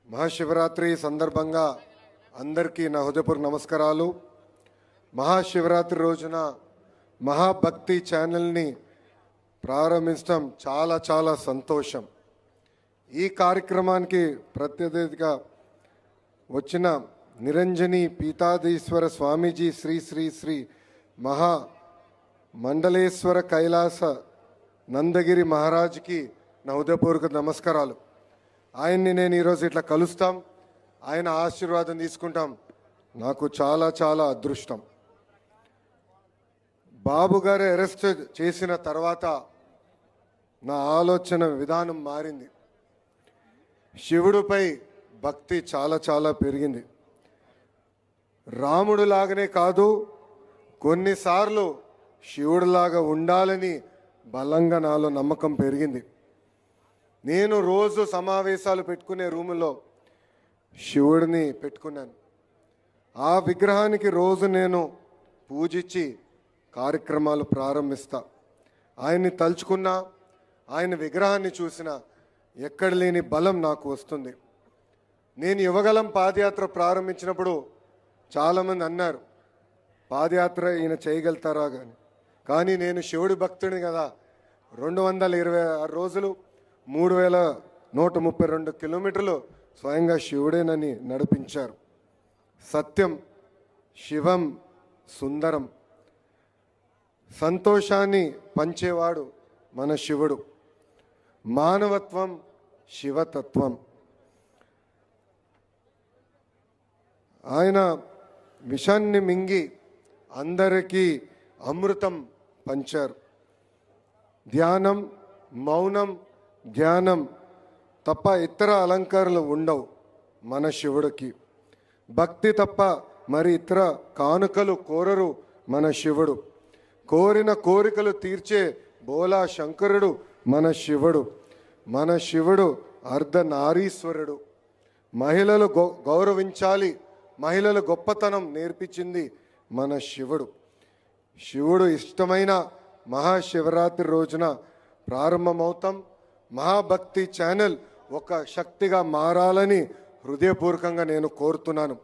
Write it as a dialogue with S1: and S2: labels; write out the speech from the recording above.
S1: మహాశివరాత్రి సందర్భంగా అందరికీ నా హృదయపూర్వక నమస్కారాలు. మహాశివరాత్రి రోజున మహాభక్తి ఛానల్ని ప్రారంభించడం చాలా చాలా సంతోషం. ఈ కార్యక్రమానికి ప్రత్యర్థిగా వచ్చిన నిరంజని పీతాధీశ్వర స్వామీజీ శ్రీ శ్రీ శ్రీ మహా మండలేశ్వర కైలాస నందగిరి మహారాజ్కి నా హృదయపూర్వక నమస్కారాలు. ఆయన్ని నేను ఈరోజు ఇట్లా కలుస్తాం, ఆయన ఆశీర్వాదం తీసుకుంటాం, నాకు చాలా చాలా అదృష్టం. బాబు గారు అరెస్ట్ చేసిన తర్వాత నా ఆలోచన విధానం మారింది. శివుడిపై భక్తి చాలా చాలా పెరిగింది. రాముడిలాగానే కాదు, కొన్నిసార్లు శివుడిలాగా ఉండాలని బలంగా నాలో నమ్మకం పెరిగింది. నేను రోజు సమావేశాలు పెట్టుకునే రూములో శివుడిని పెట్టుకున్నాను. ఆ విగ్రహానికి రోజు నేను పూజించి కార్యక్రమాలు ప్రారంభిస్తా. ఆయన్ని తలుచుకున్నా, ఆయన విగ్రహాన్ని చూసినా ఎక్కడ లేని బలం నాకు వస్తుంది. నేను యువగలం పాదయాత్ర ప్రారంభించినప్పుడు చాలామంది అన్నారు, పాదయాత్ర ఈయన చేయగలుగుతారా కానీ నేను శివుడి భక్తుడిని కదా. 226 రోజులు 3132 కిలోమీటర్లు స్వయంగా శివుడేనని నడిపించారు. సత్యం, శివం, సుందరం, సంతోషాన్ని పంచేవాడు మన శివుడు. మానవత్వం, శివతత్వం. ఆయన విషాన్ని మింగి అందరికీ అమృతం పంచారు. ధ్యానం, మౌనం, ధ్యానం తప్ప ఇతర అలంకారాలు ఉండవు మన శివుడికి. భక్తి తప్ప మరి ఇతర కానుకలు కోరరు మన శివుడు. కోరిన కోరికలు తీర్చే బోలా శంకరుడు మన శివుడు. మన శివుడు అర్ధనారీశ్వరుడు. మహిళలు గౌరవించాలి, మహిళల గొప్పతనం నేర్పించింది మన శివుడు. శివుడు ఇష్టమైన మహాశివరాత్రి రోజున ప్రారంభమవుతాం. మహాభక్తి ఛానల్ ఒక శక్తిగా మారాలని హృదయపూర్వకంగా నేను కోరుతున్నాను.